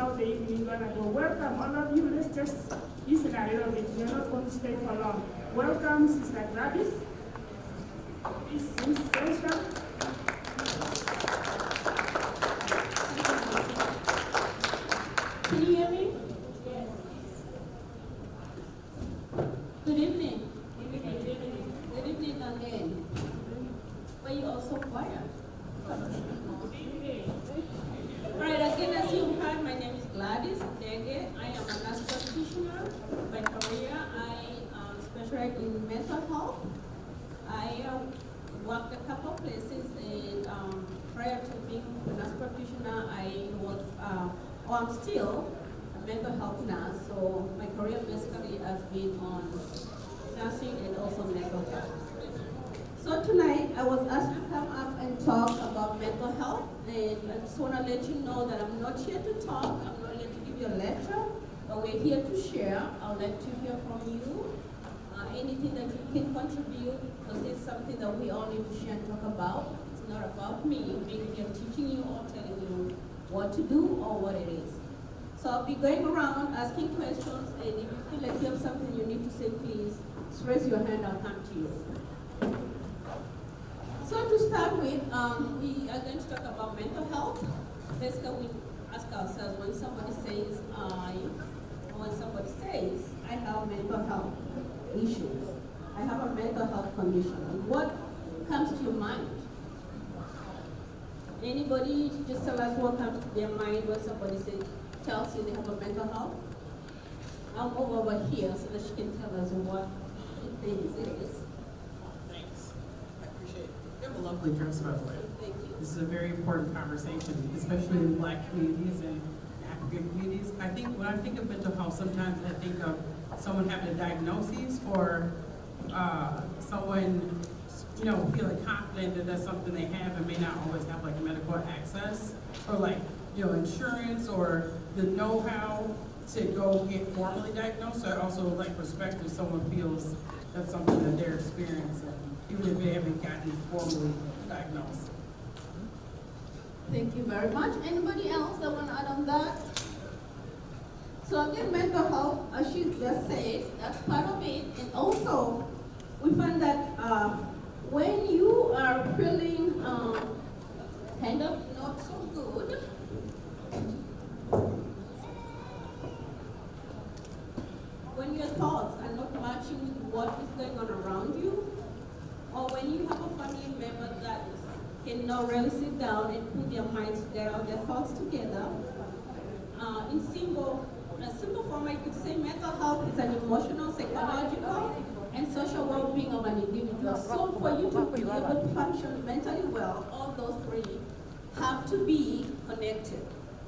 how the evening gonna go. Welcome, all of you. Let's just listen a little bit. We're not going to stay for long. Welcome, Sister Gladys. This is Session. Can you hear me? Yes. Good evening. Good evening again. Why are you all so quiet? Right, again, as you heard, my name is Gladys Dege. I am a nurse practitioner. By career, I specialize in mental health. I worked a couple of places, and prior to being a nurse practitioner, I was, I'm still a mental health nurse. So my career basically has been on nursing and also mental health. So tonight, I was asked to come up and talk about mental health, and I just want to let you know that I'm not here to talk, I'm not here to give you a lecture, but we're here to share. I'll let you hear from you, anything that you can contribute, because it's something that we all need to share and talk about. It's not about me being here teaching you or telling you what to do or what it is. So I'll be going around asking questions, and if you feel like you have something you need to say, please just raise your hand, I'll come to you. So to start with, we are going to talk about mental health. Basically, we ask ourselves when somebody says I have mental health issues, I have a mental health condition, what comes to your mind? Anybody just tell us what comes to their mind when somebody tells you they have a mental health? I'll move over here so that she can tell us what it is. You have a lovely dress, by the way. Thank you. This is a very important conversation, especially in Black communities and African communities. I think when I think of mental health, sometimes I think of someone having a diagnosis or someone, feeling confident that that's something they have and may not always have like medical access or like, insurance or the know-how to go get formally diagnosed, or also like perspective, someone feels that's something that they're experiencing, even if they haven't gotten formally diagnosed. Thank you very much. Anybody else that want to add on that? So again, mental health, as she just said, that's part of it. And also, we find that when you are feeling kind of not so good, when your thoughts are not matching with what is going on around you, or when you have a family member that cannot really sit down and put their minds together, their thoughts together, in a simple form, I could say mental health is an emotional, psychological, and social well-being of an individual. So for you to be able to function mentally well, all those three have to be connected.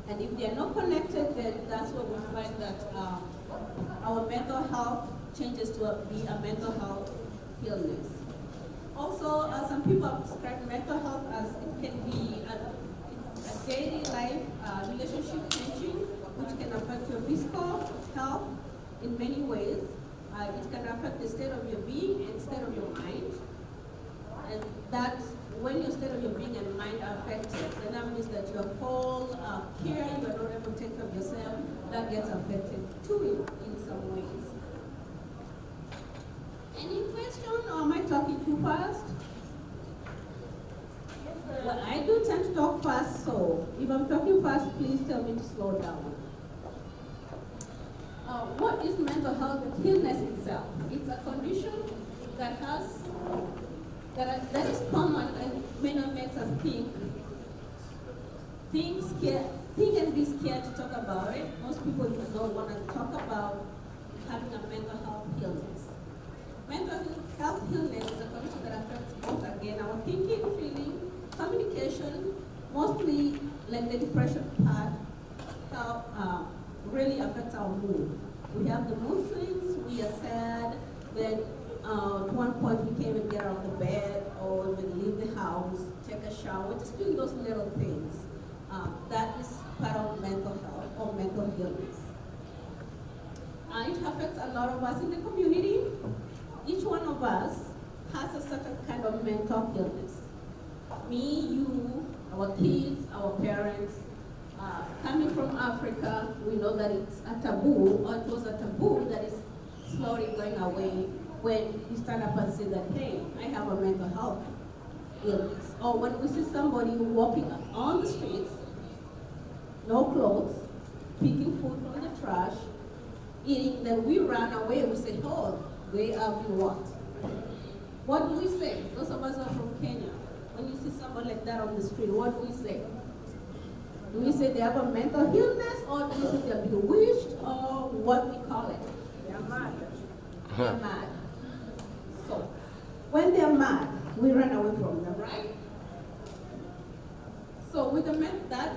And if they are not connected, then that's where we find that our mental health changes to be a mental health illness. Also, some people have described mental health as it can be a daily life relationship changing, which can affect your physical health in many ways. It can affect the state of your being and state of your mind. And that's when your state of your being and mind are affected, then that means that your whole care, you are not able to take care of yourself, that gets affected too in some ways. Any question, or am I talking too fast? Well, I do tend to talk fast, so if I'm talking fast, please tell me to slow down. What is mental health illness itself? It's a condition that is common and may not make us think and be scared to talk about it. Most people don't want to talk about having a mental health illness. Mental health illness is a condition that affects both, again, our thinking, feeling, communication, mostly like the depression part, really affects our mood. We have the mood swings, we are sad, then at one point we can't even get out of the bed or even leave the house, take a shower, just doing those little things. That is part of mental health or mental illness. It affects a lot of us in the community. Each one of us has a certain kind of mental illness. Me, you, our kids, our parents, Coming from Africa, we know that it's a taboo, or it was a taboo that is slowly going away when you stand up and say that, hey, I have a mental health illness. Or when we see somebody walking on the streets, no clothes, picking food from the trash, eating, then we run away, we say, oh, they are being what? What do we say? Those of us who are from Kenya, when you see someone like that on the street, what do we say? Do we say they have a mental illness, or do we say they're bewitched, or what we call it? They're mad. They're mad. So, when they're mad, we run away from them, right? So with the mental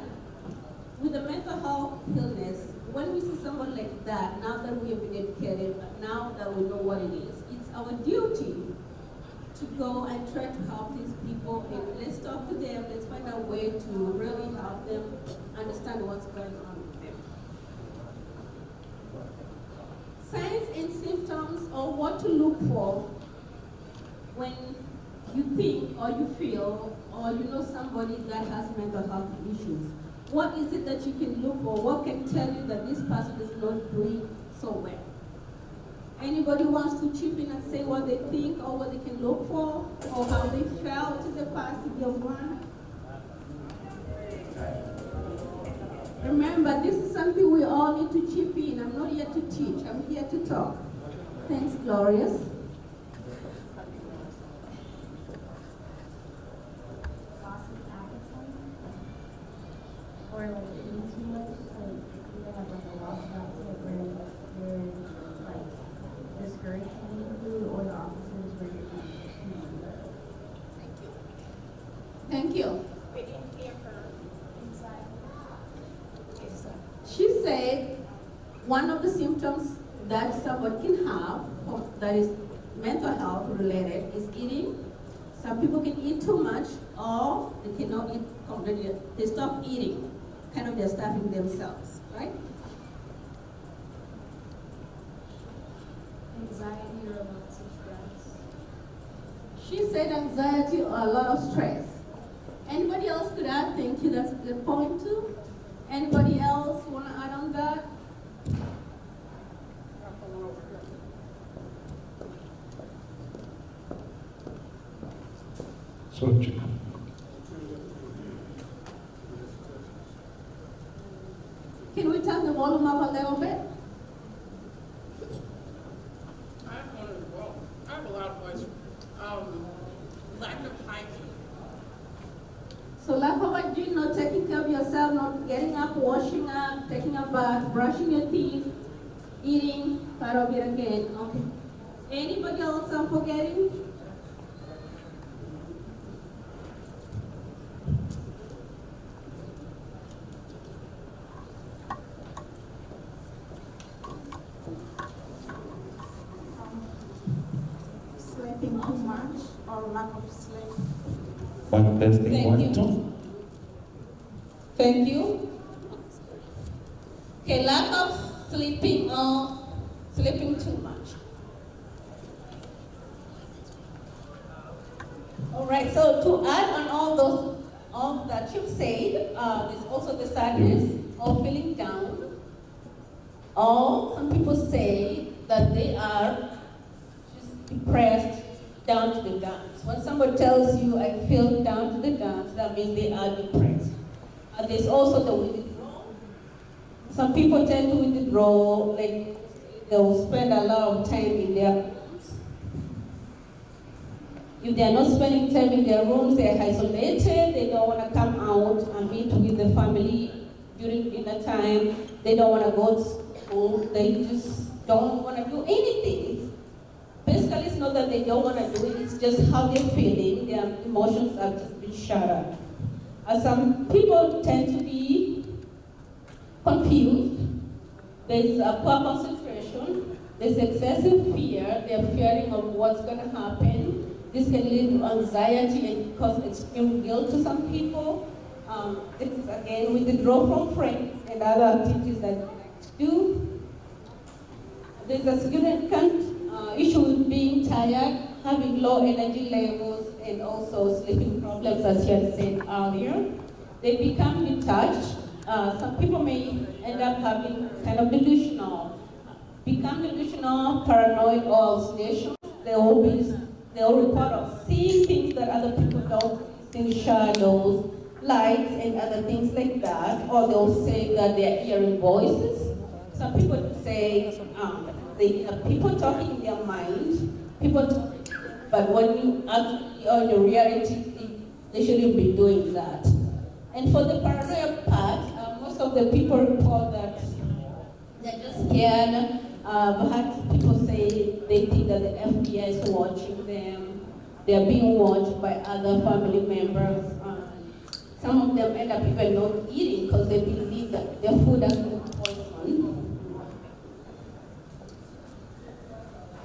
health illness, when we see someone like that, now that we have been educated, now that we know what it is, it's our duty to go and try to help these people, and let's talk to them, let's find a way to really help them understand what's going on with them. Signs and symptoms, or what to look for when you think or you feel or you know somebody that has mental health issues. What is it that you can look for? What can tell you that this person is not doing so well? Anybody wants to chip in and say what they think or what they can look for or how they felt in the past if you want? Remember, this is something we all need to chip in. I'm not here to teach, I'm here to talk. Thanks, Glorious. Or like eating too much, like people have like a lost appetite where they're like discouraged from eating food, or the opposite is where you're eating too much. Thank you. We didn't hear her inside. She said one of the symptoms that somebody can have that is mental health related is eating. Some people can eat too much, or they cannot eat completely. They stop eating. Kind of they're starving themselves, right? Anxiety or lots of stress. She said anxiety or a lot of stress. Anybody else could add? Thank you, that's a good point too. Anybody else want to add on that? So, Can we turn the volume up a little bit? I have a lot of questions. Lack of hygiene. So lack of hygiene, not taking care of yourself, not getting up, washing up, taking a bath, brushing your teeth, eating, part of it again. Okay. Anybody else I'm forgetting? Sleeping too much or lack of sleep. one testing, Thank one, you. two. Thank you. Okay, lack of sleeping or sleeping too much. All right, so to add on all that you've said, there's also the sadness or feeling down. Or some people say that they are just depressed down to the dumps. When somebody tells you, I feel down to the dumps, that means they are depressed. There's also the withdrawal. Some people tend to withdraw, like they'll spend a lot of time in their rooms. If they're not spending time in their rooms, they're isolated, they don't want to come out and meet with the family during dinner time, they don't want to go to school, they just don't want to do anything. Basically, it's not that they don't want to do it, it's just how they're feeling, their emotions have just been shut up. Some people tend to be confused, there's a poor concentration, there's excessive fear, they're fearing of what's going to happen. This can lead to anxiety and cause extreme guilt to some people. This is again withdraw from friends and other activities that they like to do. There's a significant issue with being tired, having low energy levels, and also sleeping problems, as you had said earlier. They become detached, some people may end up having kind of become delusional, paranoid, or hallucinations. They'll report of seeing things that other people don't, seeing shadows, lights, and other things like that. Or they'll say that they're hearing voices. Some people say they are people talking in their mind, but when you actually are in the reality, they shouldn't be doing that. And for the paranoia part, most of the people report that they're just scared. I've had people say they think that the FBI is watching them. They're being watched by other family members. Some of them end up even not eating because they believe that their food has been poisoned.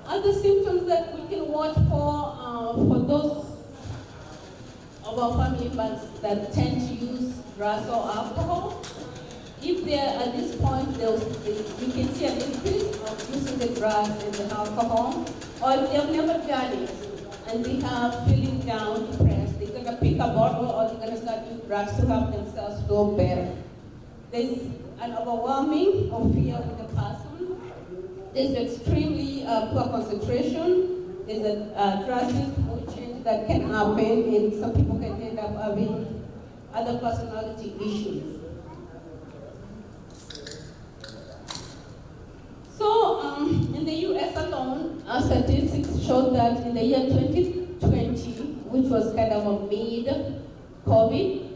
Other symptoms that we can watch for those of our family members that tend to use drugs or alcohol, if they're at this point, you can see an increase of using the drugs and the alcohol, or if they've never done it and they have feeling down, depressed, they're going to pick a bottle or they're going to start using drugs to help themselves feel better. There's an overwhelming of fear with the person. There's extremely poor concentration. There's a drastic mood change that can happen, and some people can end up having other personality issues. So, in the US alone, our statistics showed that in the year 2020, which was kind of a mid-COVID,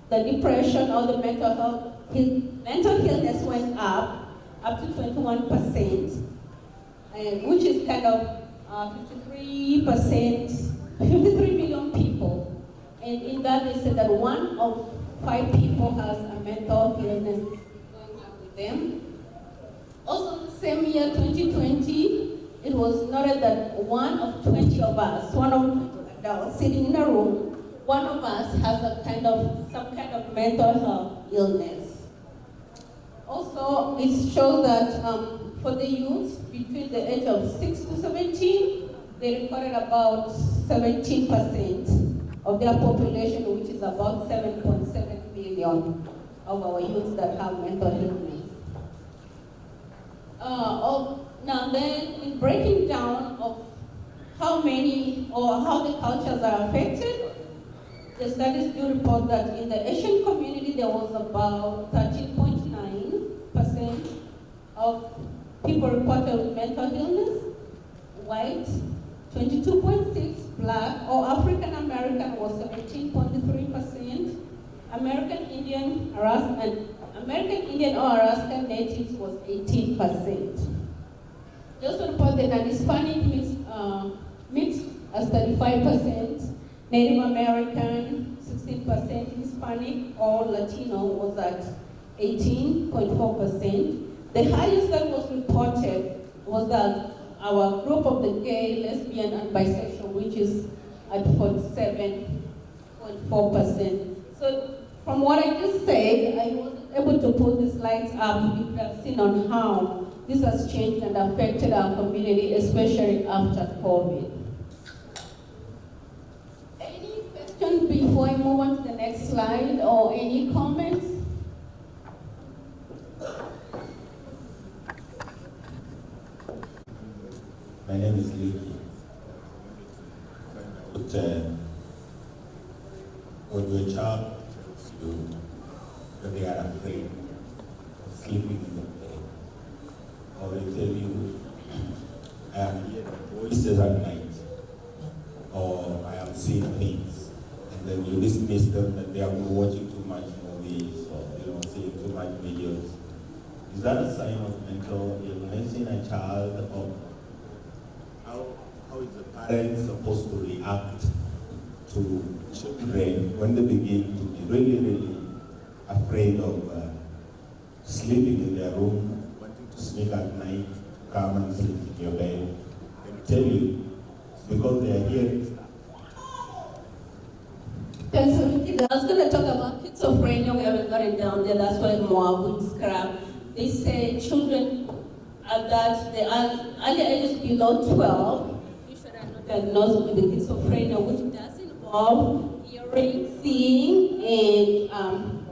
the depression or the mental illness went up to 21%, and which is kind of 53 million people. And in that, they said that 1 of 5 people has a mental illness going on with them. Also, in the same year, 2020, it was noted that 1 of 20 of us, that was sitting in a room, 1 of us has some kind of mental health illness. Also, it shows that for the youth between the age of 6 to 17, they recorded about 17% of their population, which is about 7.7 million of our youth that have mental illness. Now then, in breaking down of how many or how the cultures are affected, the studies do report that in the Asian community there was about 13.9% of people reported with mental illness, white 22.6%, black or African American was 17.3%, American Indian or Alaskan natives was 18%. Just to report that Hispanic mixed as 35%, Native American 16%, Hispanic or Latino was at 18.4%. The highest that was reported was that our group of the gay, lesbian, and bisexual, which is at 47.4%. So from what I just said, I wasn't able to put the slides up. You have seen on how this has changed and affected our community, especially after COVID. Any questions before I move on to the next slide, or any comments? My name is Lee. But when you're a child, they are afraid of sleeping in the bed. Or they tell you, I am hearing voices at night, or I am seeing things. And then you dismiss them that they have been watching too much movies or seeing too much videos. Is that a sign of mental illness in a child? Or how is the parent supposed to react to children when they begin to be really, really afraid of sleeping in their room, wanting to sneak at night, come and sleep in your bed? They will tell you it's because they are hearing stuff. I was going to talk about schizophrenia. We haven't got it down there. That's what Moab would describe. They say children that the early ages below 12, you should have not diagnosed with the schizophrenia, which does involve hearing, seeing, and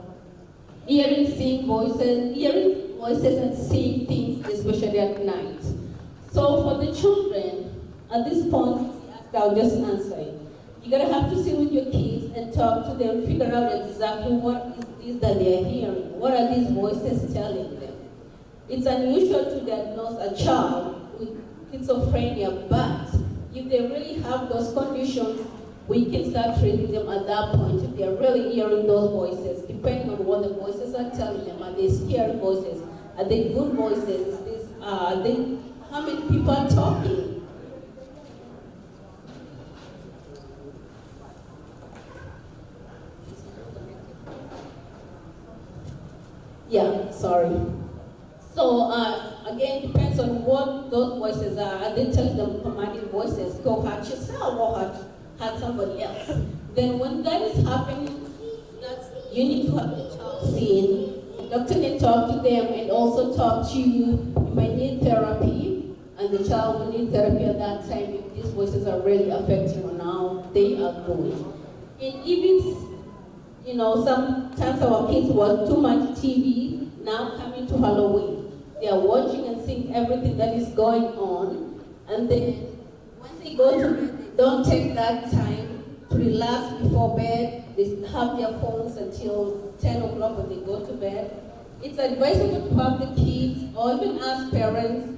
hearing voices and seeing things, especially at night. So for the children, at this point, I'll just answer it. You're gonna have to sit with your kids and talk to them, figure out exactly what is this that they're hearing. What are these voices telling them? It's unusual to diagnose a child with schizophrenia, but if they really have those conditions, we can start treating them at that point if they're really hearing those voices, depending on what the voices are telling them. Are they scared voices? Are they good voices? How many people are talking? Yeah, sorry. So again, depends on what those voices are. Are they telling them commanding voices, go hurt yourself or hurt somebody else? Then when that is happening, you need to have the child seen. The doctor can talk to them and also talk to you. You might need therapy, and the child will need therapy at that time if these voices are really affecting on how they are going. And if it's, sometimes our kids watch too much TV, now coming to Halloween. They are watching and seeing everything that is going on, and then when they go to bed, they don't take that time to relax before bed. They have their phones until 10 o'clock when they go to bed. It's advisable to have the kids, or even ask parents,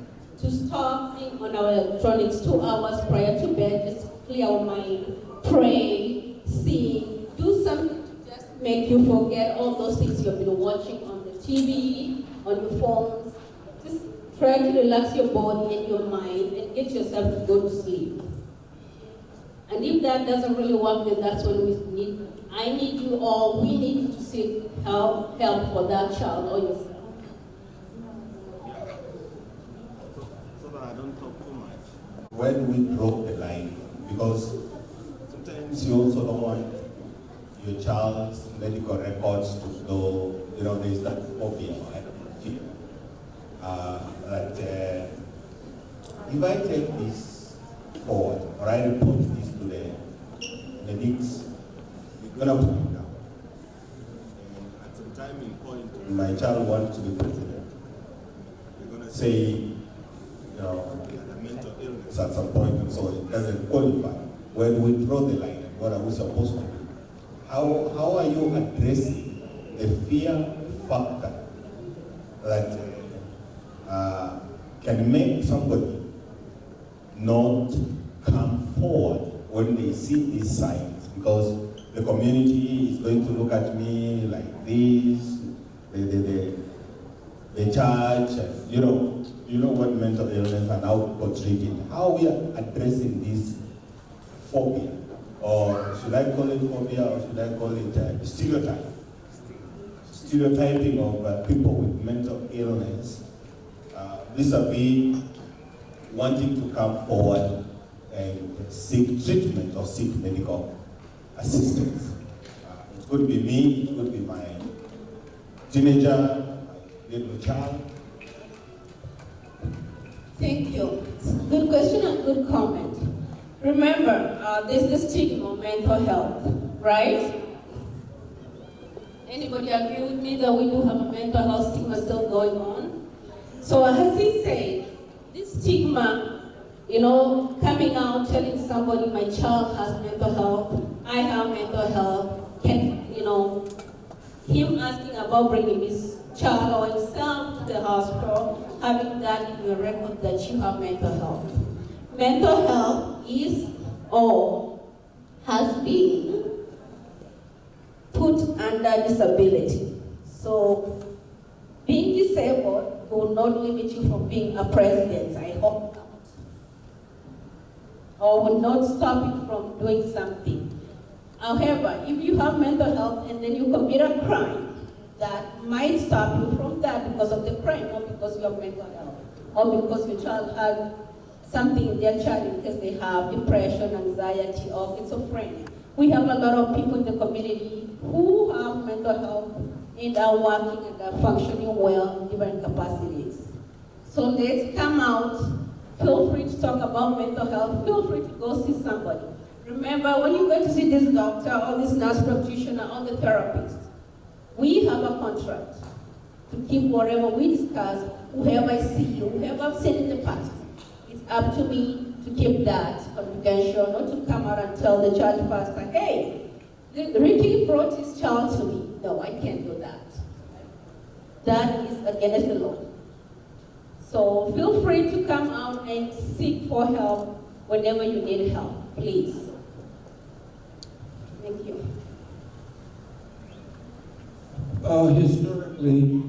to stop being on our electronics 2 hours prior to bed, just clear our mind, pray, sing, do something to just make you forget all those things you've been watching on the TV, on your phones. Just try to relax your body and your mind and get yourself to go to sleep. And if that doesn't really work, then that's when I need you, or we need you to seek help for that child or yourself. So that I don't talk too much. When we draw the line, because sometimes you also don't want your child's medical records to show, there's that phobia, right? If I take this forward, or I report this to the next, you're gonna put it down. And at some time in point, my child wants to be president, you're gonna say, he had a mental illness at some point, and so it doesn't qualify. When we draw the line, what are we supposed to do? How are you addressing the fear factor that can make somebody not come forward when they see these signs? Because the community is going to look at me like this, the church, and you know what mental illness and how people treat it. How we are addressing this phobia, or should I call it phobia, or should I call it stereotyping of people with mental illness, vis-a-vis wanting to come forward and seek treatment or seek medical assistance. It could be me, it could be my teenager, my little child. Thank you. Good question and good comment. Remember, there's the stigma of mental health, right? Anybody agree with me that we do have a mental health stigma still going on? So as he said, this stigma, coming out, telling somebody my child has mental health, I have mental health, him asking about bringing his child or himself to the hospital, having that in your record that you have mental health. Mental health is or has been put under disability. So being disabled will not limit you from being a president, I hope not. Or will not stop you from doing something. However, if you have mental health and then you commit a crime, that might stop you from that because of the crime, or because you have mental health, or because your child had something in their child in case they have depression, anxiety, or schizophrenia. We have a lot of people in the community who have mental health and are working and are functioning well in different capacities. So let's come out. Feel free to talk about mental health. Feel free to go see somebody. Remember, when you go to see this doctor or this nurse practitioner or the therapist, We have a contract to keep whatever we discuss, whoever I see, whoever I've seen in the past. It's up to me to keep that confidential, not to come out and tell the church pastor, hey, Ricky brought his child to me. No, I can't do that. That is against the law. So feel free to come out and seek for help whenever you need help, please. Thank you. Historically,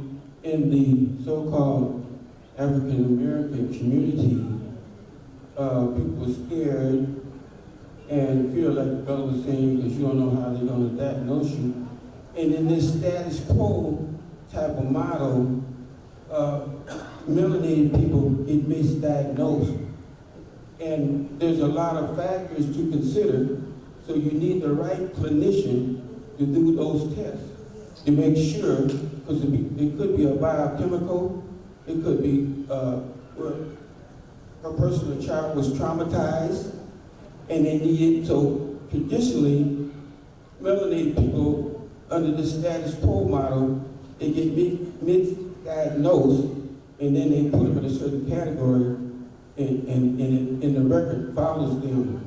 in the so-called African American community, people are scared and feel like the brother was saying, because you don't know how they're going to diagnose you. And in this status quo type of model, melanated people get misdiagnosed. And there's a lot of factors to consider, so you need the right clinician to do those tests to make sure, because it could be a biochemical, it could be where a person or child was traumatized and they needed, so traditionally, melanated people under the status quo model, they get misdiagnosed and then they put them in a certain category and the record follows them.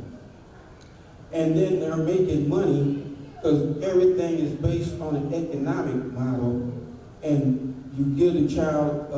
And then they're making money because everything is based on an economic model, and you give the child,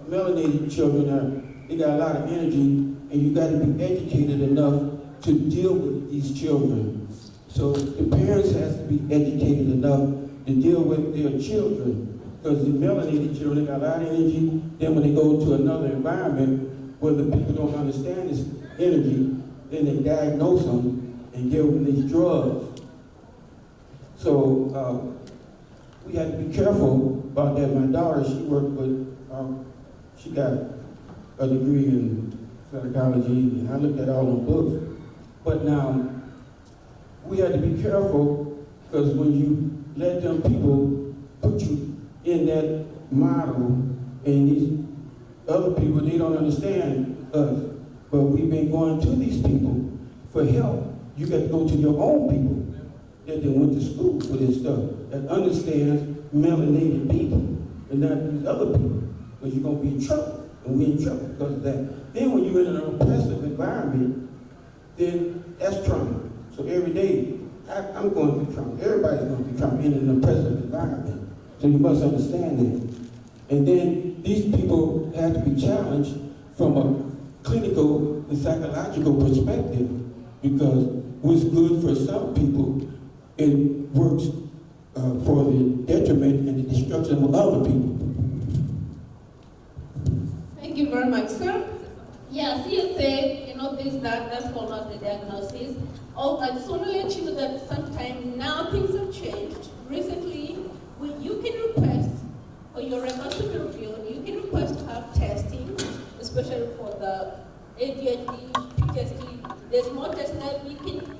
melanated children, they got a lot of energy, and you got to be educated enough to deal with these children. So the parents has to be educated enough to deal with their children, because the melanated children got a lot of energy. Then when they go to another environment where the people don't understand this energy, then they diagnose them and give them these drugs. So we had to be careful about that. My daughter, she worked with, she got a degree in psychology, and I looked at all the books. But now, we had to be careful, because when you let them people put you in that model, and these other people, they don't understand us. But we've been going to these people for help. You got to go to your own people that they went to school for this stuff, that understands melanated people, and not these other people, because you're going to be in trouble, and we're in trouble because of that. Then when you're in an oppressive environment, then that's trauma. So every day, I'm going through trauma. Everybody's going through trauma in an oppressive environment. So you must understand that. And then these people have to be challenged from a clinical and psychological perspective, because what's good for some people, it works for the detriment and the destruction of other people. Thank you very much, sir. Yes, you say, that's called us the diagnosis. Oh, I just want to let you know that sometime now things have changed. Recently, you can request for your records to be reviewed. You can request to have testing, especially for the ADHD, PTSD. There's more testing that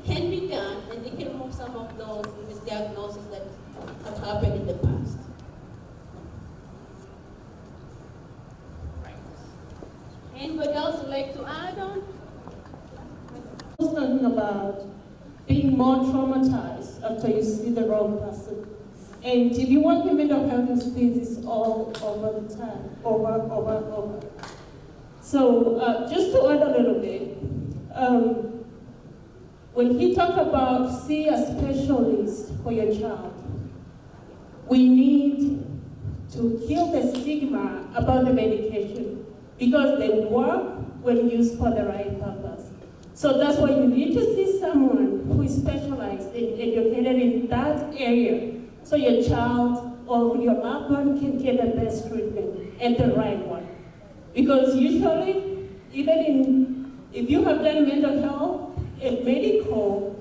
can be done, and they can remove some of those misdiagnoses that have happened in the past. Anybody else would like to add on? I was talking about being more traumatized after you see the wrong person. And if you want the mental health experience all over the time, over. So just to add a little bit, when he talked about see a specialist for your child, we need to kill the stigma about the medication, because they work when used for the right purpose. So that's why you need to see someone who is specialized and educated in that area, so your child or your loved one can get the best treatment and the right one. Because usually, if you have done mental health and medical,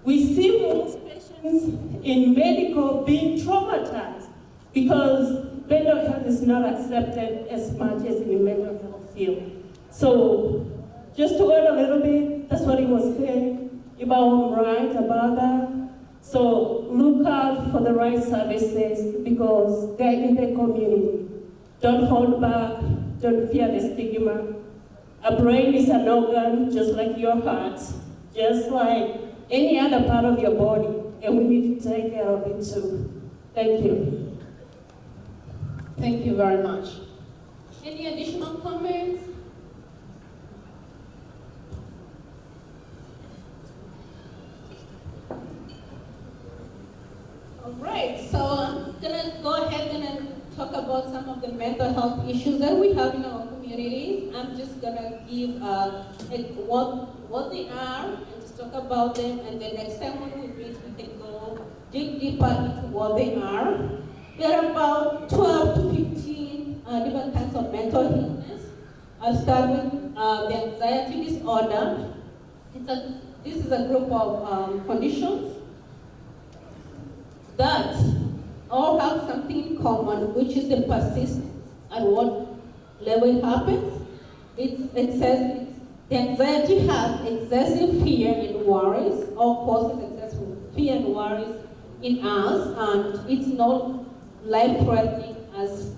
we see most patients in medical being traumatized because mental health is not accepted as much as in the mental health field. So just to add a little bit, that's what he was saying, if I'm right about that. So look out for the right services, because they're in the community. Don't hold back, don't fear the stigma. A brain is an organ just like your heart, just like any other part of your body, and we need to take care of it too. Thank you. Thank you very much. Any additional comments? All right, so I'm gonna go ahead and talk about some of the mental health issues that we have in our communities. I'm just gonna give what they are and just talk about them, and then next time when we meet, we can go dig deeper into what they are. There are about 12 to 15 different kinds of mental illness. I'll start with the anxiety disorder. This is a group of conditions that all have something in common, which is the persistence at what level it happens. It says the anxiety has excessive fear and worries, or causes excessive fear and worries in us, and it's not life-threatening as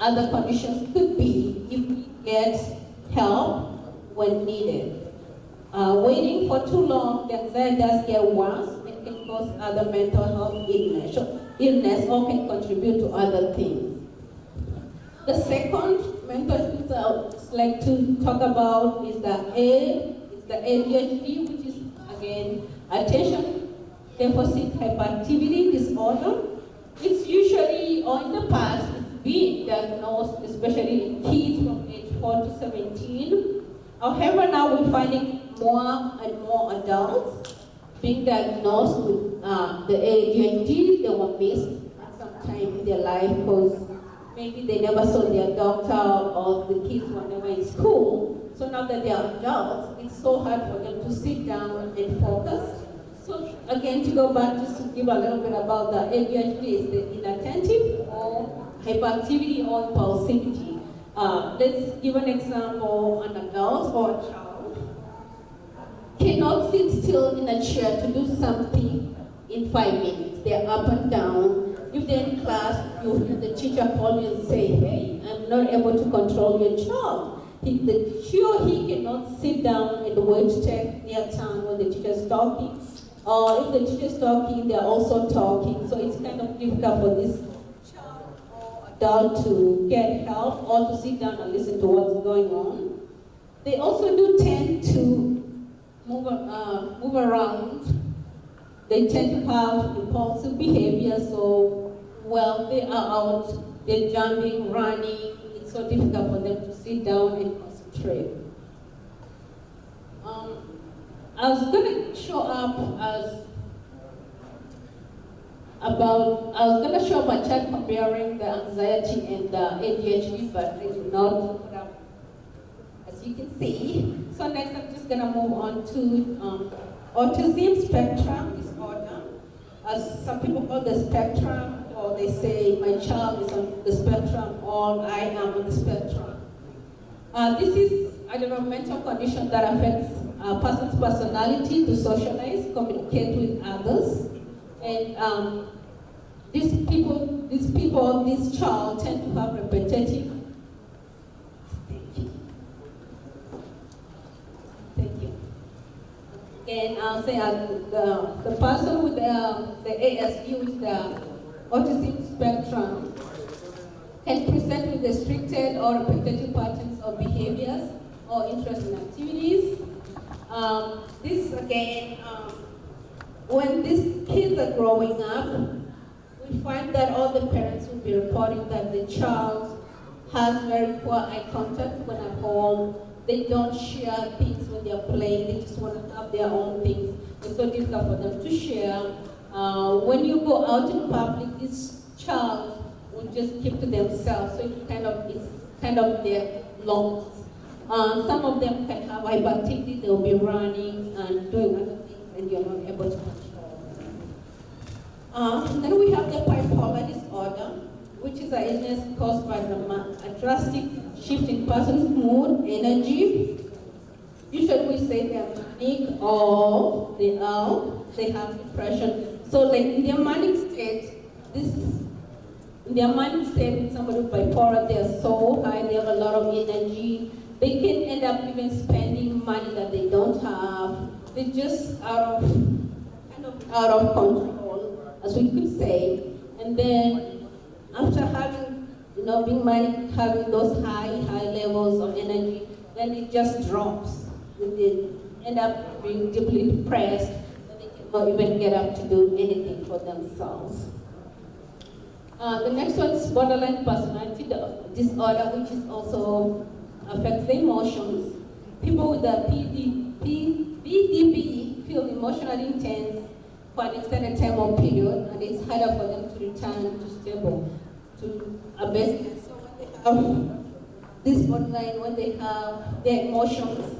other conditions could be if we get help when needed. Waiting for too long, the anxiety does get worse and can cause other mental health illness or can contribute to other things. The second mental illness I would like to talk about is the ADHD, which is again attention deficit hyperactivity disorder. It's usually, or in the past, it's been diagnosed, especially in kids from age 4 to 17. However, now we're finding more and more adults being diagnosed with the ADHD. They were missed at some time in their life because maybe they never saw their doctor or the kids were never in school. So now that they are adults, it's so hard for them to sit down and focus. So again, to go back just to give a little bit about the ADHD, is the inattentive or hyperactivity or impulsivity. Let's give an example. An adult or a child cannot sit still in a chair to do something in 5 minutes. They're up and down. If they're in class, you hear the teacher call you and say, hey, I'm not able to control your child. He cannot sit down and wait to take their turn when the teacher's talking. Or if the teacher's talking, they're also talking. So it's kind of difficult for this child or adult to get help or to sit down and listen to what's going on. They also do tend to move around. They tend to have impulsive behavior. So while they are out, they're jumping, running. It's so difficult for them to sit down and concentrate. I was going to show up a chart comparing the anxiety and the ADHD, but I did not put up, as you can see. So next I'm just going to move on to autism spectrum disorder. As some people call the spectrum, or they say my child is on the spectrum, or I am on the spectrum. This is a developmental condition that affects a person's personality to socialize, communicate with others. And this child tend to have repetitive. Thank you. And I'll say the person with the ASD, with the autism spectrum, can present with restricted or repetitive patterns of behaviors or interest in activities. This again, when these kids are growing up, we find that all the parents will be reporting that the child has very poor eye contact when at home. They don't share things when they're playing. They just want to have their own things. It's so difficult for them to share. When you go out in public, this child will just keep to themselves. So it's kind of their loss. Some of them can have hyperactivity. They'll be running and doing other things, and you're not able to control them. Then we have the bipolar disorder, which is an illness caused by a drastic shift in person's mood, energy. Usually we say they're manic or they have depression. So like in their manic state, somebody with bipolar, they're so high, they have a lot of energy. They can end up even spending money that they don't have. They're just out of control, as we could say. And then after having being manic, having those high levels of energy, then it just drops. They end up being deeply depressed, and they cannot even get up to do anything for themselves. The next one is borderline personality disorder, which is also affects the emotions. People with the PDP feel emotionally intense for an extended time or period, and it's harder for them to return to stable, to a baseline. So when they have this borderline, when they have their emotions,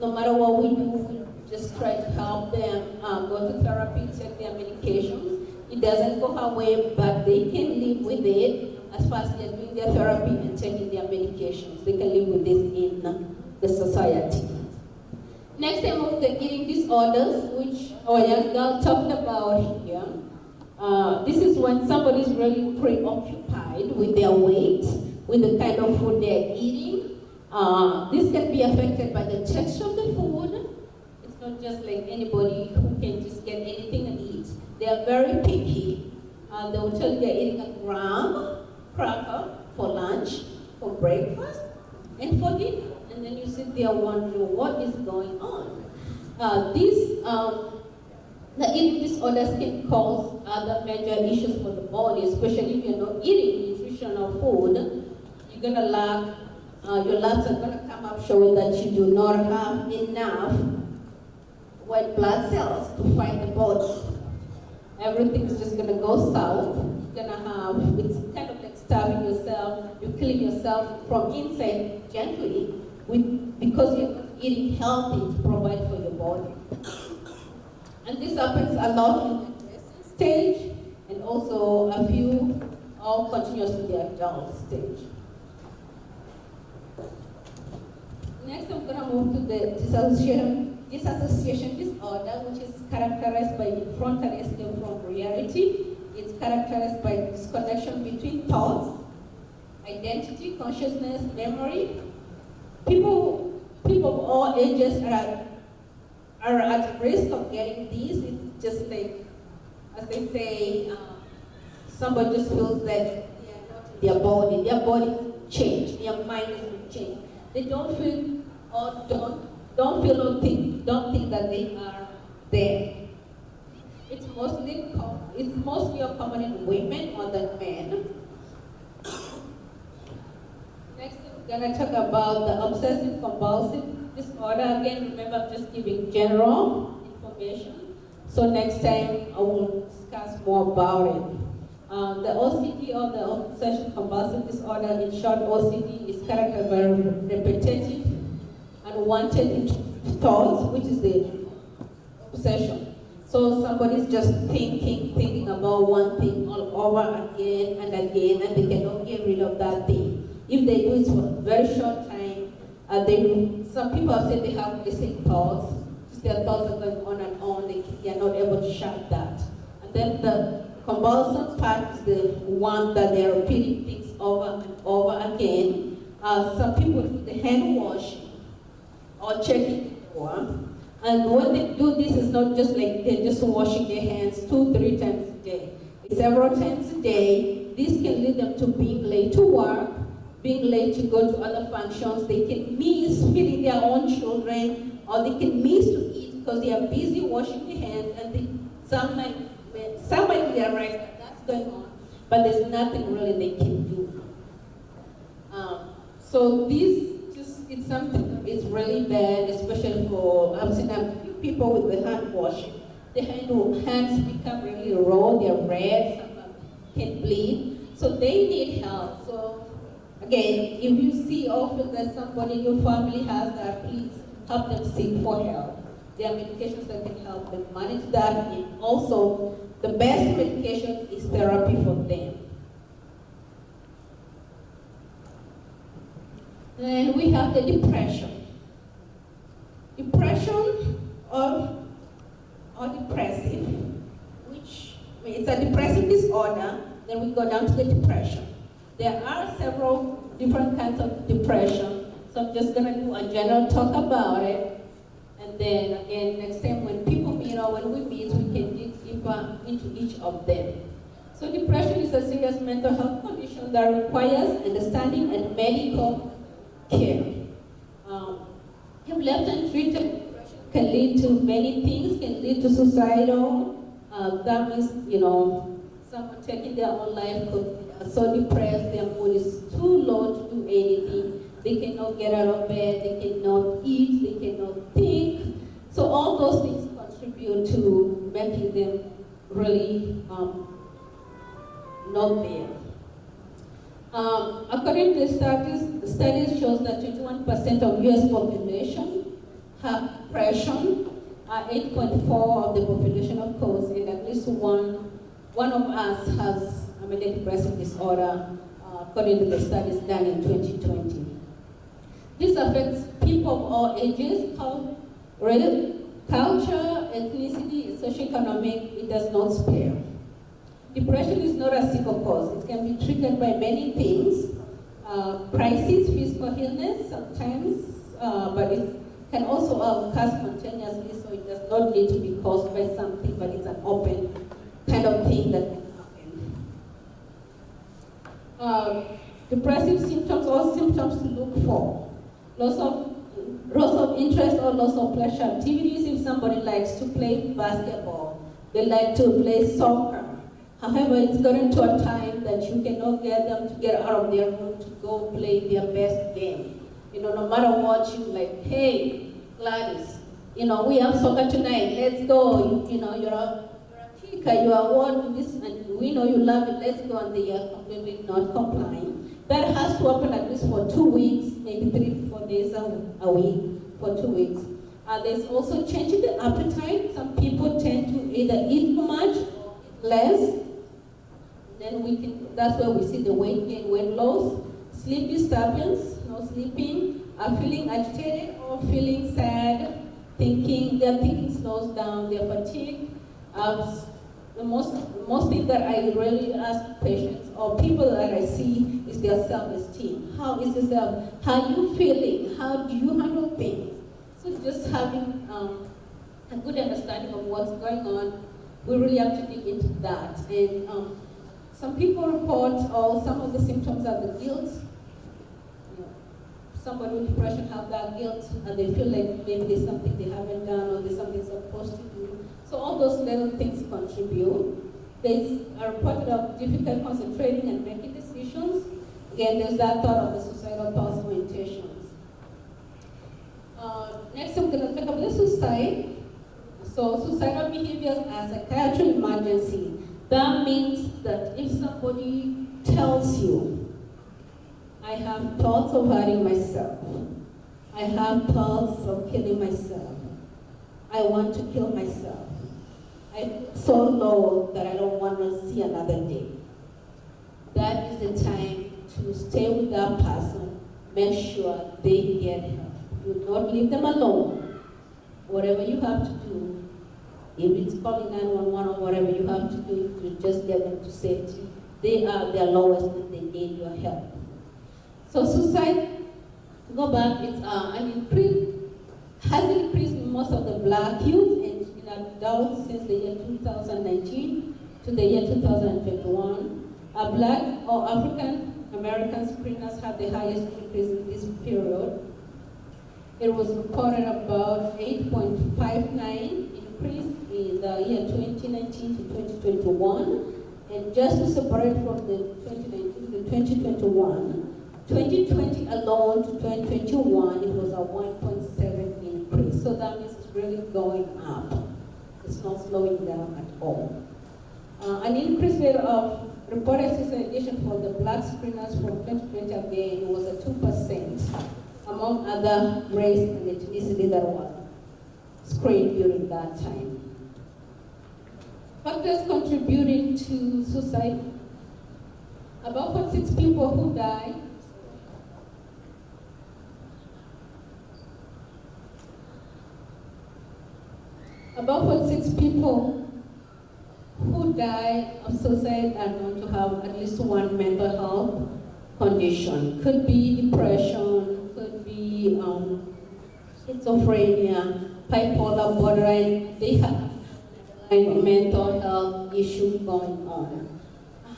no matter what we do, we just try to help them go to therapy, take their medications. It doesn't go away, but they can live with it as far as they're doing their therapy and taking their medications. They can live with this in the society. Next, I move the eating disorders, which our young girl talked about here. This is when somebody is really preoccupied with their weight, with the kind of food they're eating. This can be affected by the texture of the food. It's not just like anybody who can just get anything and eat. They are very picky. They will tell you they're eating a graham cracker for lunch, for breakfast, and for dinner. And then you sit there wondering what is going on. The eating disorders can cause other major issues for the body, especially if you're not eating nutritional food. You're gonna lack, your labs are gonna come up showing that you do not have enough white blood cells to fight the body. Everything's just gonna go south. You're gonna have, it's kind of like starving yourself. You clean yourself from inside gently because you're not eating healthy to provide for your body. And this happens a lot in the adolescent stage, and also a few all continuous in the adult stage. Next, I'm gonna move to the disassociation disorder, which is characterized by frontal escape from reality. It's characterized by disconnection between thoughts, identity, consciousness, memory. People of all ages are at risk of getting these. It's just like, as they say, somebody just feels that they are not in their body changed, their mind is changed. They don't feel or don't feel or don't think that they are there. It's mostly common in women more than men. Next, we're gonna talk about the obsessive compulsive disorder. Again, remember, I'm just giving general information. So next time I will discuss more about it. The OCD, or the obsessive compulsive disorder, in short, OCD, is characterized by repetitive, unwanted thoughts, which is the obsession. So somebody's just thinking about one thing all over again and again, and they cannot get rid of that thing. If they do it for a very short time, some people have said they have racing thoughts. Their thoughts are going on and on. They are not able to shut that. And then the compulsion part is the one that they are repeating things over and over again. Some people do the hand washing or checking the door. And when they do this, it's not just like they're just washing their hands 2-3 times a day. It's several times a day. This can lead them to being late to work, being late to go to other functions. They can miss feeding their own children, or they can miss to eat because they are busy washing their hands, and some might realize that that's going on, but there's nothing really they can do. So it's something that is really bad, especially for, I've seen people with the hand washing. The hands become really raw, they're red, some can bleed, so they need help. So again, if you see or feel that somebody in your family has that, please help them seek for help. There are medications that can help them manage that, and also the best medication is therapy for them. Then we have the depression. Depression or depressive, which it's a depressive disorder. Then we go down to the depression. There are several different kinds of depression, so I'm just gonna do a general talk about it. And then again, next time when people meet or when we meet, we can dig deeper into each of them. So depression is a serious mental health condition that requires understanding and medical care. If left untreated, depression can lead to many things, can lead to suicidal. That means, someone taking their own life because they are so depressed, their mood is too low to do anything. They cannot get out of bed, they cannot eat, they cannot think. So all those things contribute to making them really not there. According to the studies shows that 21% of US population have depression, 8.4% of the population of course, and at least one of us has a major depressive disorder, according to the studies done in 2020. This affects people of all ages, culture, ethnicity, socioeconomic, it does not spare. Depression is not a single cause. It can be triggered by many things. Crisis, physical illness sometimes, but it can also occur spontaneously, so it does not need to be caused by something, but it's an open kind of thing that can happen. Depressive symptoms or symptoms to look for. Loss of interest or loss of pleasure activities. If somebody likes to play basketball, they like to play soccer. However, it's gotten to a time that you cannot get them to get out of their room to go play their best game. No matter what, you like, hey, Gladys, we have soccer tonight, let's go. You're a kicker, you are what this, and we know you love it, let's go, and they are completely not complying. That has to happen at least for 2 weeks, maybe 3 to 4 days a week for 2 weeks. There's also change in the appetite. Some people tend to either eat too much or eat less. Then that's where we see the weight gain, weight loss. Sleep disturbance, no sleeping, feeling agitated or feeling sad, their thinking slows down, they're fatigued. The most thing that I really ask patients or people that I see is their self-esteem. How is yourself? How are you feeling? How do you handle things? So just having a good understanding of what's going on, we really have to dig into that. And some people report, or some of the symptoms are the guilt. Somebody with depression have that guilt, and they feel like maybe there's something they haven't done, or there's something they're supposed to do. So all those little things contribute. There's a report of difficult concentrating and making decisions. Again, there's that thought of the suicidal thoughts or intentions. Next, I'm going to talk about the suicide. So suicidal behaviors as a psychiatric emergency. That means that if somebody tells you, I have thoughts of hurting myself, I have thoughts of killing myself, I want to kill myself, I'm so low that I don't want to see another day. That is the time to stay with that person, make sure they get help. Do not leave them alone. Whatever you have to do, if it's calling 911 or whatever you have to do to just get them to safety, they are their lowest and they need your help. So suicide, go back, it's has increased in most of the black youth and in adults since the year 2019 to the year 2021. Black or African American screeners have the highest increase in this period. It was reported about 8.59 increase in the year 2019 to 2021. And just to separate from the 2019 to the 2021, 2020 alone to 2021, it was a 1.7 increase. So that means it's really going up. It's not slowing down at all. An increased rate of reported suicidation for the black screeners from 2020 again was at 2% among other race and ethnicity that was screened during that time. Factors contributing to suicide. About 0.6 people who die. About 0.6 people who die of suicide are known to have at least one mental health condition. Could be depression, could be schizophrenia, bipolar, borderline. They have a mental health issue going on.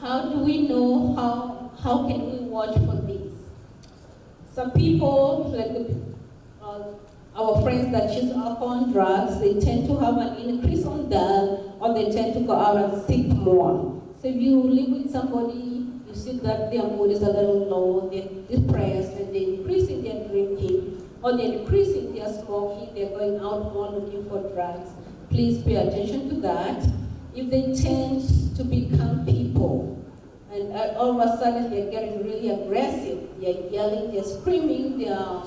how do we know, how can we watch for this? Some people, like our friends that use alcohol and drugs, they tend to have an increase on that, or they tend to go out and seek more. So if you live with somebody, you see that their mood is a little low, they're depressed, and they're increasing their drinking, or they're increasing their smoking, they're going out more looking for drugs, please pay attention to that. If they tend to become people, and all of a sudden they're getting really aggressive, they're yelling, they're screaming, they're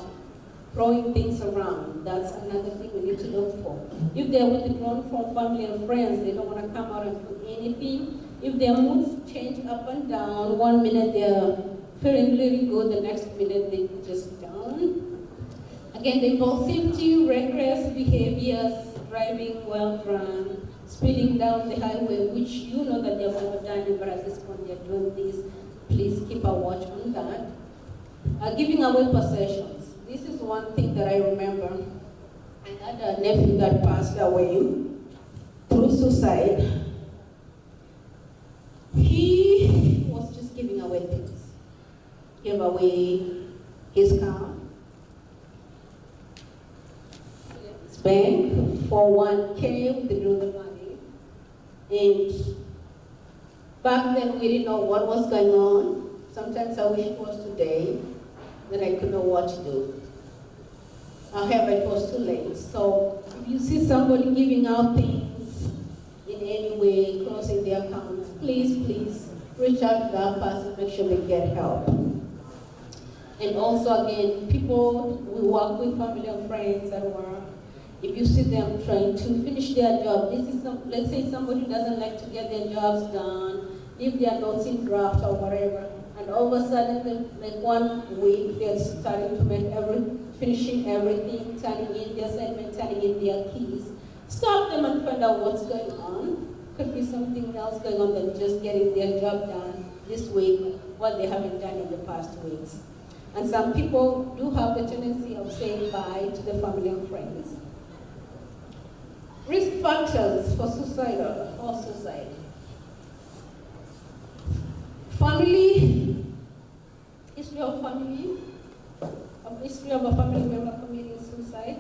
throwing things around, that's another thing we need to look for. If they're withdrawn from family and friends, they don't want to come out and do anything. If their moods change up and down, one minute they're feeling really good, the next minute they're just down. Again, the impulsivity, reckless behaviors, driving while drunk, speeding down the highway, which you know that they've never done it, but at this point they're doing this. Please keep a watch on that. Giving away possessions. This is one thing that I remember. I had a nephew that passed away through suicide. He was just giving away things. Gave away his car, his bank, for 1K, withdrew the money. And back then we didn't know what was going on. Sometimes I wish it was today, that I could know what to do. However, it was too late. So if you see somebody giving out things in any way, closing their accounts, please reach out to that person, make sure they get help. And also, again, people we work with, family and friends at work, if you see them trying to finish their job, let's say somebody who doesn't like to get their jobs done, leave their notes in draft or whatever, and all of a sudden, like 1 week, they're starting to make finishing everything, turning in their assignment, turning in their keys. Stop them and find out what's going on. Could be something else going on than just getting their job done this week, what they haven't done in the past weeks. And some people do have the tendency of saying bye to the family and friends. Risk factors for suicide. Family, history of family, history of a family member committing suicide.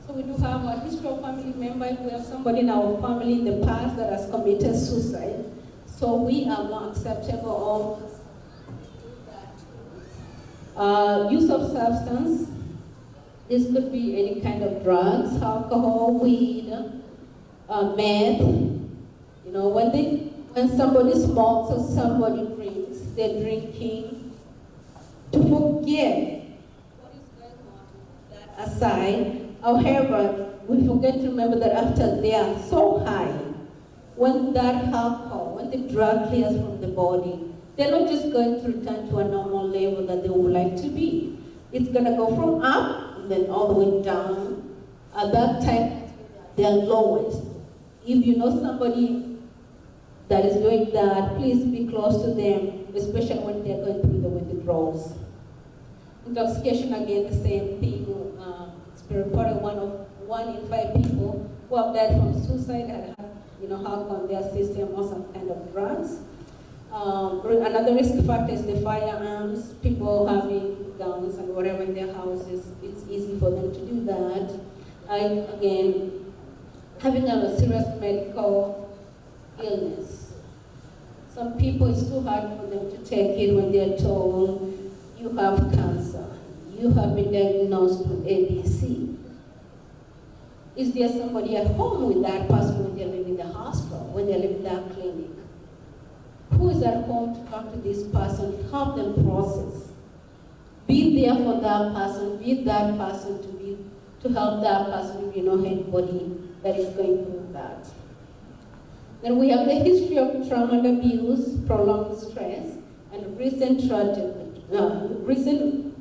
So we do have a history of family member. If we have somebody in our family in the past that has committed suicide, so we are more acceptable of use of substance. This could be any kind of drugs, alcohol, weed, meth. You know, when somebody smokes or somebody drinks, they're drinking to forget what is going on that aside. However, we forget to remember that after they are so high, when that alcohol, when the drug clears from the body, they're not just going to return to a normal level that they would like to be. It's going to go from up and then all the way down. At that time, they're lowest. If you know somebody that is doing that, please be close to them, especially when they're going through the withdrawals. Intoxication, again, the same thing. It's been reported 1 in 5 people who have died from suicide had alcohol in their system or some kind of drugs. Another risk factor is the firearms. People having guns and whatever in their houses, it's easy for them to do that. Again, having a serious medical illness. Some people, it's too hard for them to take it when they're told, you have cancer, you have been diagnosed with ABC. Is there somebody at home with that person when they're leaving the hospital, when they're leaving that clinic? Who is at home to talk to this person, help them process? Be there for that person, be that person to help that person if you know anybody that is going through that. Then we have the history of trauma and abuse, prolonged stress, and recent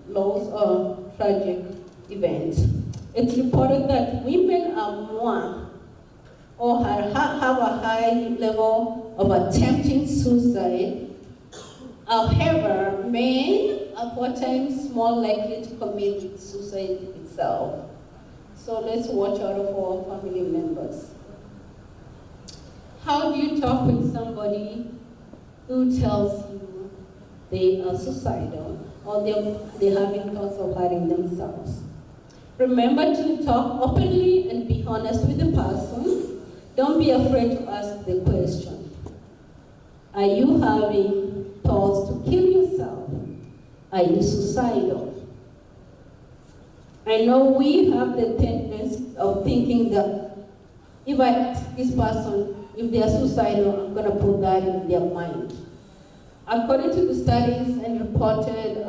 loss or tragic events. It's reported that women are more or have a high level of attempting suicide. However, men are 4 times more likely to commit suicide itself. So let's watch out for our family members. How do you talk with somebody who tells you they are suicidal or they're having thoughts of hurting themselves? Remember to talk openly and be honest with the person. Don't be afraid to ask the question. Are you having thoughts to kill yourself? Are you suicidal? I know we have the tendency of thinking that if I ask this person if they are suicidal, I'm going to put that in their mind. According to the studies and reported,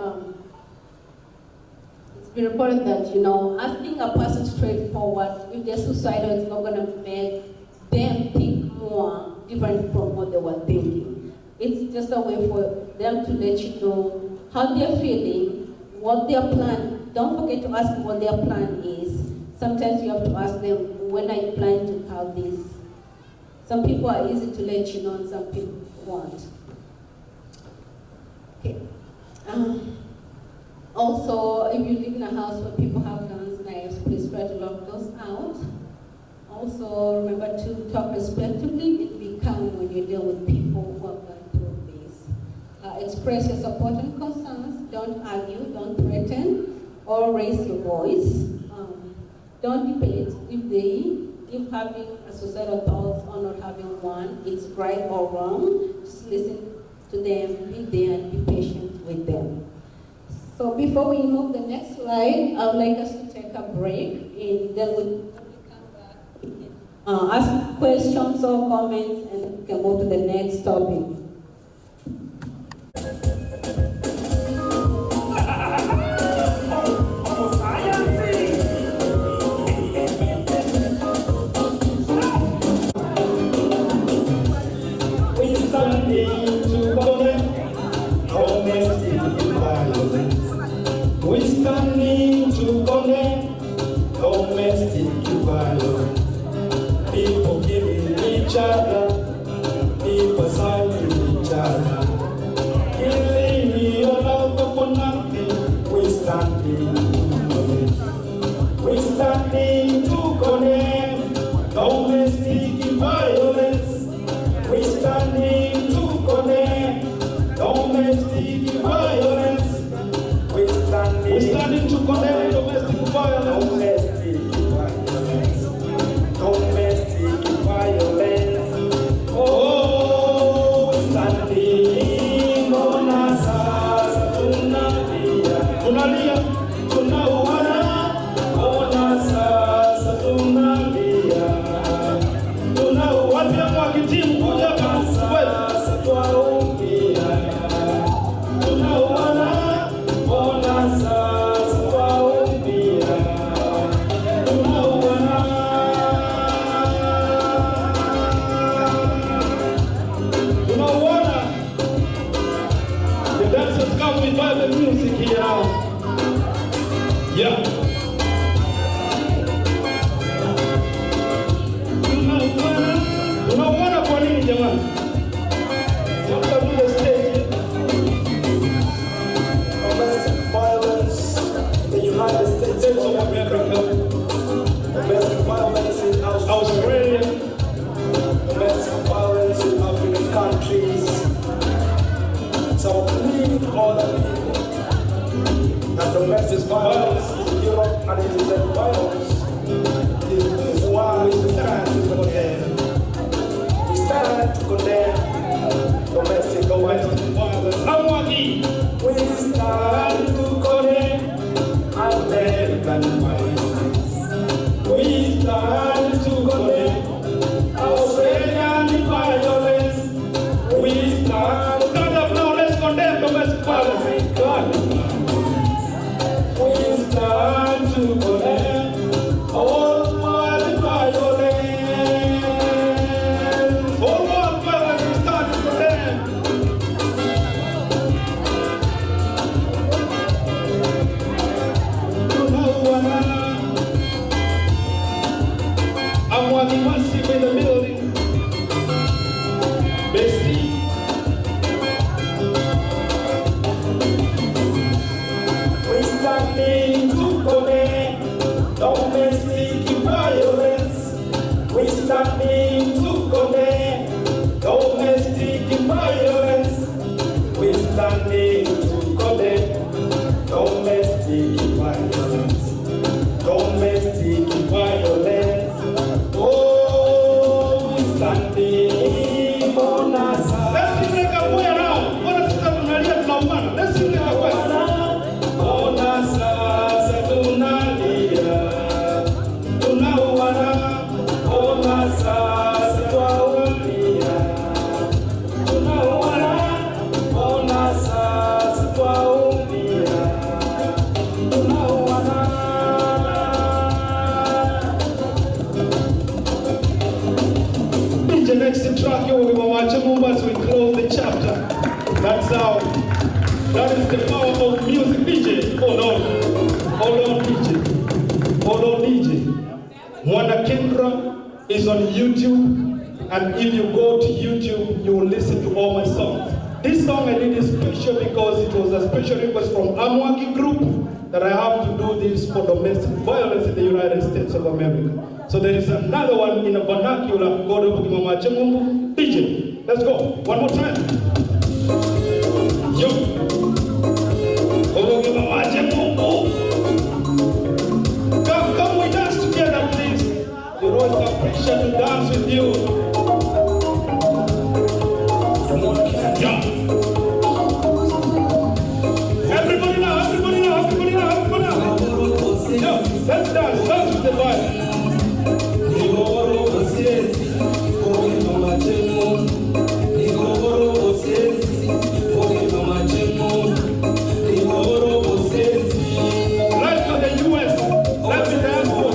it's been reported that, asking a person straightforward if they're suicidal is not going to make them think more different from what they were thinking. It's just a way for them to let you know how they're feeling, what their plan. Don't forget to ask what their plan is. Sometimes you have to ask them, when are you planning to have this? Some people are easy to let you know and some people won't. Okay. Also, if you live in a house where people have guns, knives, please try to lock those out. Also, remember to talk respectfully and be calm when you deal with people who are going through this. Express your support and concerns. Don't argue, don't threaten, or raise your voice. Don't debate if having a suicidal thoughts or not having one, it's right or wrong. Just listen to them, be there, and be patient with them. So before we move the next slide, I would like us to take a break, and then we'll come back, ask questions or comments, and we can move to the next topic. We standing to condemn domestic violence. People killing each other, people fighting each other, killing me all over for nothing. We standing to condemn. We standing to condemn domestic violence. We standing to condemn domestic violence. We're standing to condemn domestic violence. Domestic violence. Oh, we're standing on our side. Tunalia, tunauana. On our side, tunalia. Tunauana kwa kitimu kuja kasa twaumia. Tunauana. Yeah. Tunaona kwa nini jamani? What do you say? Domestic violence in the United States of America. Domestic violence in Australia. Domestic violence in African countries. So please all the people that domestic violence in Europe and internet violence is why we stand to condemn. We stand to condemn domestic violence. Amwag-Mental. We stand to condemn American violence. We stand to condemn Australian violence. We stand. Stand up now, let's condemn domestic violence. God. We stand to condemn all world violence. All world violence, we stand to condemn. make a way around. What is the Maria Laumana? Let's make a way. The next track you will be watching as we close the chapter. That's how. That is the power of music. DJ, hold on, DJ, hold on, DJ. Mwana Kendra is on YouTube, and if you go to YouTube, you will listen to all my songs. This song I did is special because it was a special request from Amwag group that I have to do this for domestic violence in the United States of America. So there is another one in a vernacular called Mama Chemungu. DJ, let's go. One more time. Yo. Mama Chemungu. Come we dance together, please. The Lord appreciate to dance with you. Yeah. Everybody now, everybody now, everybody now, everybody now. Yo, let's dance with the vibe. Life to the US, life in the diaspora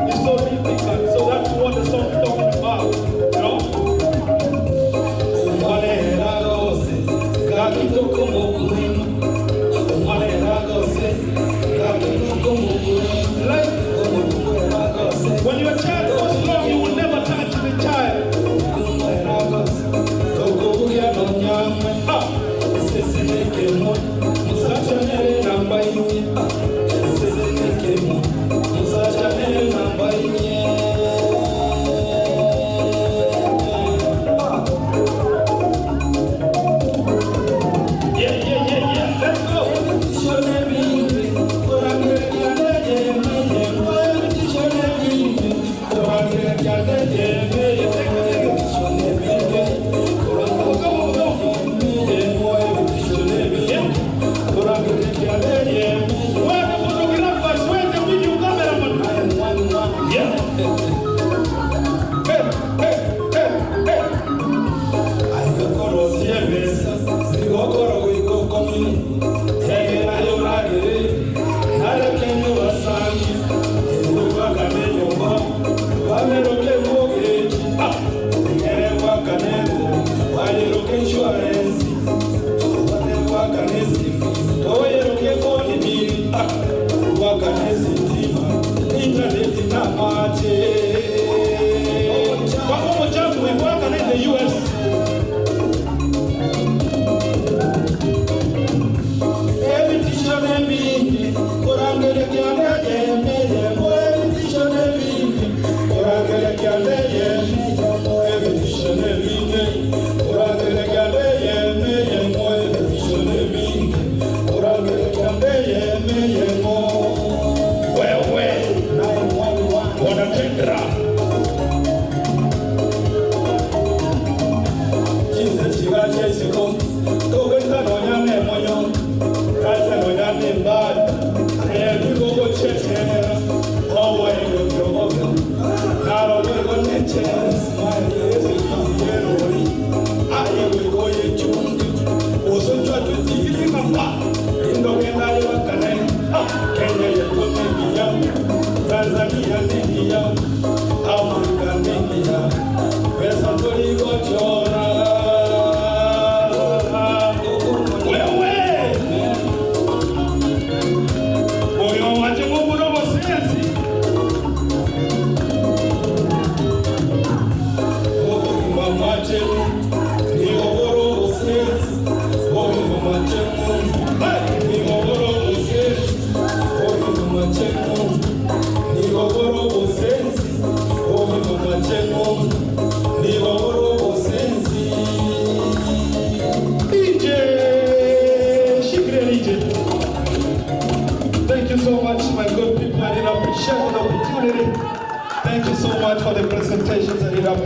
is so difficult, so that's what the song is talking about.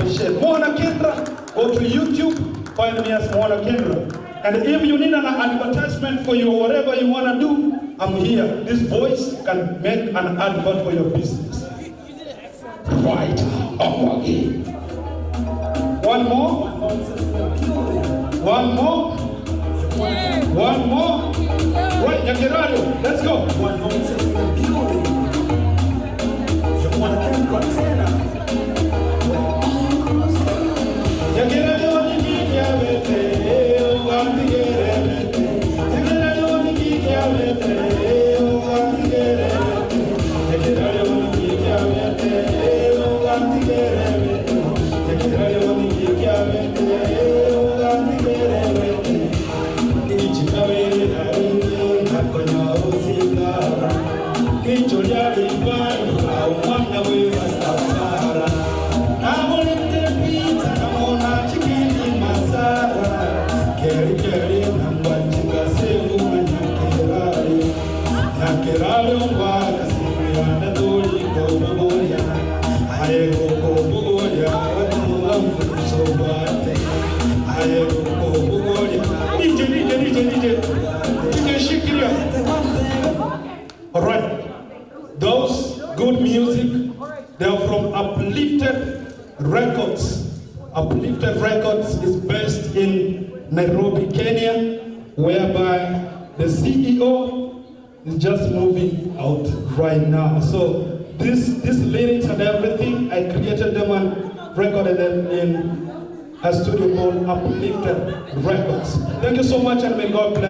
appreciate. Mwana Kendra, go to YouTube, find me as Mwana Kendra. And if you need an advertisement for you or whatever you want to do, I'm here. This voice can make an advert for your business. Right. Amwag. One more. One more. One more. Right, Yakirado, let's go. One more. All right, those good music, they are from Uplifted Records. Uplifted Records is based in Nairobi, Kenya, whereby the CEO is just moving out right now. So these lyrics and everything, I created them and recorded them in a studio called Uplifted Records. Thank you so much, and may God bless.